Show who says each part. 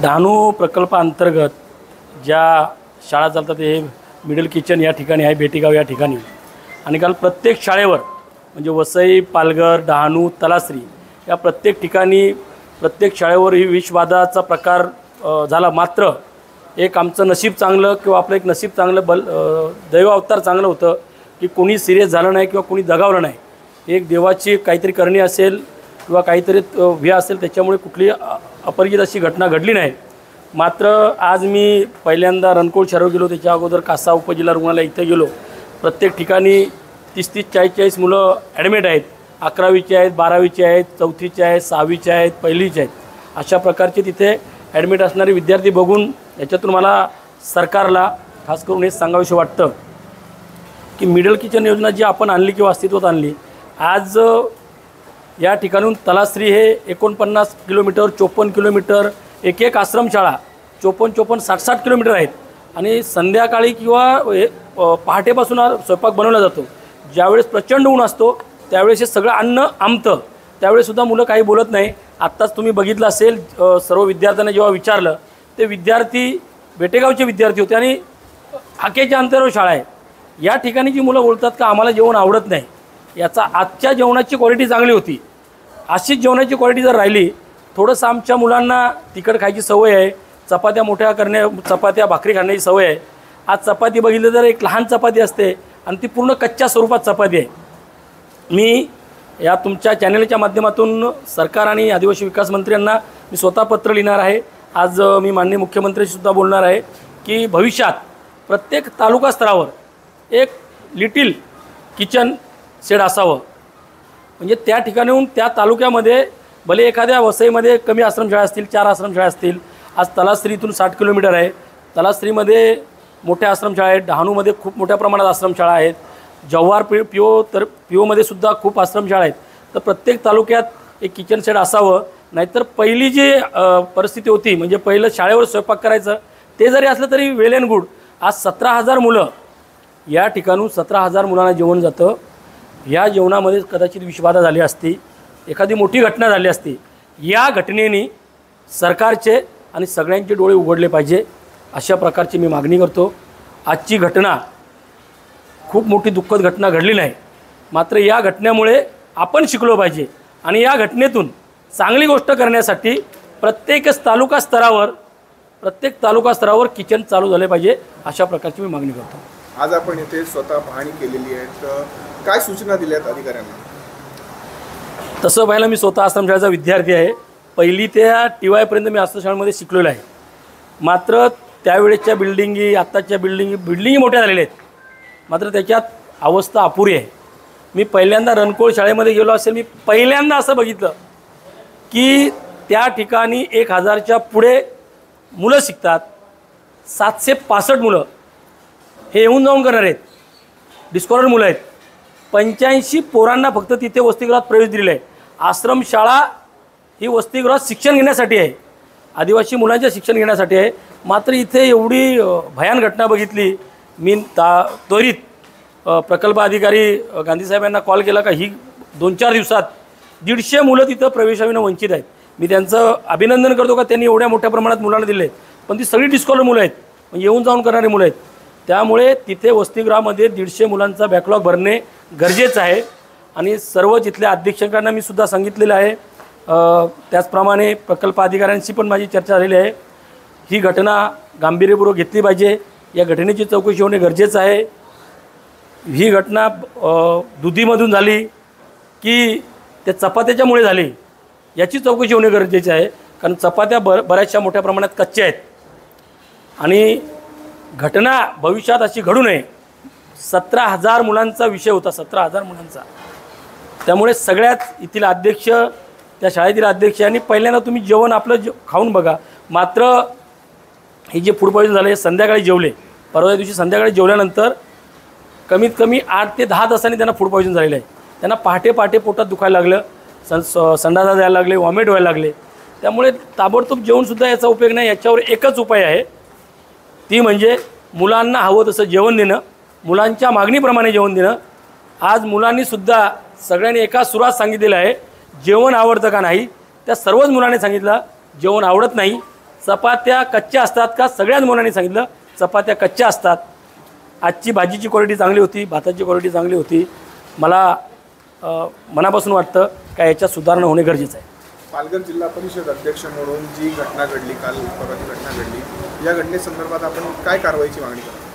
Speaker 1: डहाणू प्रकल्पाअंतर्गत ज्या शाळा चालतात हे मिडल किचन या ठिकाणी आहे, बेटीगाव या ठिकाणी. आणि काल प्रत्येक शाळेवर म्हणजे वसई, पालघर, डहाणू, तलासरी या प्रत्येक ठिकाणी प्रत्येक शाळेवर ही विषबाधाचा प्रकार झाला. मात्र एक आमचं नशीब चांगलं किंवा आपलं एक नशीब चांगलं दैव अवतार चांगलं होतं की कोणी सिरियस झालं नाही किंवा कोणी दगावलं नाही. एक देवाची काहीतरी करणी असेल किंवा काहीतरी हे असेल, त्याच्यामुळे कुठली अपरिचित अशी घटना घडली नाही. मात्र आज मी पहिल्यांदा रणकोळ शहरावर गेलो, त्याच्या अगोदर कासा उपजिल्हा रुग्णालय इथे गेलो. प्रत्येक ठिकाणी 30-30, 40-40 मुलं ॲडमिट आहेत. 11वीचे आहेत, 12वीचे आहेत, 4थीचे आहेत, 6वीचे आहेत, पहिलीचे आहेत. अशा प्रकारचे तिथे ॲडमिट असणारे विद्यार्थी बघून याच्यातून मला सरकारला खास करून हेच सांगावंसं वाटतं की मिडल किचन योजना जी आपण आणली किंवा अस्तित्वात आणली, आज या ठिकाणून तलासरी हे 49 किलोमीटर, 54 किलोमीटर, एक आश्रमशाळा 54-54, 60-60 किलोमीटर आहेत. आणि संध्याकाळी किंवा पहाटेपासून स्वयंपाक बनवला जातो. ज्यावेळेस प्रचंड ऊन असतो त्यावेळेस हे सगळं अन्न आंबतं. त्यावेळेससुद्धा मुलं काही बोलत नाही. आत्ताच तुम्ही बघितलं असेल, सर्व विद्यार्थ्यांना जेव्हा विचारलं ते विद्यार्थी बेटेगावचे विद्यार्थी होते आणि हाकेच्या अंतरावर शाळा आहे. या ठिकाणी जी मुलं बोलतात का आम्हाला जेवण आवडत नाही, याचा आजच्या जेवणाची क्वालिटी चांगली होती. अशीच जेवणाची क्वालिटी जर राहिली, थोडंसं आमच्या मुलांना तिखट खायची सवय आहे, चपात्या मोठ्या चपात्या भाकरी खाण्याची सवय आहे. आज चपाती बघितलं तर एक लहान चपाती असते आणि ती पूर्ण कच्च्या स्वरूपात चपाती आहे. मी या तुमच्या चॅनलच्या माध्यमातून सरकार आणि आदिवासी विकास मंत्र्यांना मी स्वतः पत्र लिहिणार आहे. आज मी माननीय मुख्यमंत्र्यांशीसुद्धा बोलणार आहे की भविष्यात प्रत्येक तालुका स्तरावर एक लिटिल किचन शेड असावं. म्हणजे त्या ठिकाणाहून त्या तालुक्यामध्ये भले एखाद्या वसईमध्ये कमी आश्रमशाळा असतील, 4 आश्रमशाळा असतील. आज तलासरी इथून 60 किलोमीटर आहे. तलासरीमध्ये मोठ्या आश्रमशाळा आहेत. डहाणूमध्ये खूप मोठ्या प्रमाणात आश्रमशाळा आहेत. जव्हार पीओमध्ये सुद्धा खूप आश्रमशाळा आहेत. तर प्रत्येक तालुक्यात एक किचन शेड असावं. नाहीतर पहिली जी परिस्थिती होती म्हणजे पहिलं शाळेवर स्वयंपाक करायचं ते जरी असलं तरी वेल अँड गुड. आज 17,000 मुलं या ठिकाणून 17,000 मुलांना जेवण जातं. या जेवणामध्ये कदाचित विषबाधा झाली असती, एखादी मोठी घटना झाली असती. या घटनेने सरकारचे आणि सगळ्यांचे डोळे उघडले पाहिजे, अशा प्रकारची मी मागणी करतो. आजची घटना खूप मोठी दुःखद घटना घडली नाही, मात्र या घटनेमुळे आपण शिकलो पाहिजे आणि या घटनेतून चांगली गोष्ट करण्यासाठी प्रत्येक तालुका स्तरावर किचन चालू झाले पाहिजे, अशा प्रकारची मी मागणी करतो.
Speaker 2: आज आपण इथे स्वतः पाहणी केलेली आहे, तर काय सूचना दिल्यात अधिकाऱ्यांना?
Speaker 1: तसं पाहिलं मी स्वतः आश्रमशाळेचा विद्यार्थी आहे. पहिली ते TY पर्यंत मी आश्रमशाळेमध्ये शिकलेलो आहे. मात्र त्यावेळेसच्या बिल्डिंगी आत्ताच्या बिल्डिंगी मोठ्या झालेल्या आहेत, मात्र त्याच्यात अवस्था अपुरी आहे. मी पहिल्यांदा रणकोळ शाळेमध्ये गेलो असेल, मी पहिल्यांदा असं बघितलं की त्या ठिकाणी 1000च्या पुढे मुलं शिकतात. 765 मुलं हे येऊन जाऊन करणार आहेत, डिस्कॉलर मुलं आहेत. 85 पोरांना फक्त तिथे वसतिगृहात प्रवेश दिलेला आहे. आश्रमशाळा ही वसतिगृहात शिक्षण घेण्यासाठी आहे, आदिवासी मुलांचे शिक्षण घेण्यासाठी आहे. मात्र इथे एवढी भयान घटना बघितली. मी त्वरित प्रकल्प अधिकारी गांधीसाहेब यांना कॉल केला का ही 2-4 दिवसात 150 मुलं तिथं प्रवेशाविना वंचित आहेत. मी त्यांचं अभिनंदन करतो का त्यांनी एवढ्या मोठ्या प्रमाणात मुलांना दिले, पण ती सगळी डिस्कॉलर मुलं आहेत, म्हणजे येऊन जाऊन करणारी मुलं आहेत. त्यामुळे तिथे वसतिगृहामध्ये 150 मुलांचा बॅकलॉग भरणे गरजेचं आहे. आणि सर्व तिथल्या अधीक्षकांना मी सुद्धा सांगितलेलं आहे. त्याचप्रमाणे प्रकल्प अधिकाऱ्यांशी पण माझी चर्चा झालेली आहे. ही घटना गांभीर्यपूर्वक घेतली पाहिजे. या घटनेची चौकशी होणे गरजेचं आहे. ही घटना दुधीमधून झाली की त्या चपात्याच्यामुळे झाली, याची चौकशी होणे गरजेचे आहे. कारण चपात्या बऱ्याचशा मोठ्या प्रमाणात कच्च्या आहेत आणि घटना भविष्यात अशी घडू नये. 17,000 मुलांचा विषय होता, 17,000 मुलांचा. त्यामुळे सगळ्याच येथील अध्यक्ष, त्या शाळेतील अध्यक्ष यांनी पहिल्यांदा तुम्ही जेवण आपलं खाऊन बघा. मात्र हे जे फूड पॉयझन झालं हे संध्याकाळी जेवले, परवा दिवशी संध्याकाळी जेवल्यानंतर कमीत कमी 8 ते 10 तासांनी त्यांना फूड पॉयझन झालेलं आहे. त्यांना पहाटे पोटात दुखायला लागलं, संडासा जायला लागले, वॉमिट व्हायला लागले. त्यामुळे ताबडतोब जेवणसुद्धा याचा उपयोग नाही. याच्यावर एकच उपाय आहे, ती म्हणजे मुलांना हवं तसं जेवण देणं, मुलांच्या मागणीप्रमाणे जेवण देणं. आज मुलांनीसुद्धा सगळ्यांनी एका सुरात सांगितलेलं आहे जेवण आवडतं का नाही. त्या सर्वच मुलांनी सांगितलं जेवण आवडत नाही. चपात्या कच्च्या असतात का? सगळ्याच मुलांनी सांगितलं चपात्या कच्च्या असतात. आजची भाजीची क्वालिटी चांगली होती, भाताची क्वालिटी चांगली होती. मला मनापासून वाटतं का याच्यात सुधारणा होणे गरजेचं आहे.
Speaker 2: पालघर जिल्हा परिषद अध्यक्ष म्हणून जी घटना घडली, काल परवाची घटना घडली, या घटनेसंदर्भात आपण काय कारवाईची मागणी करतो?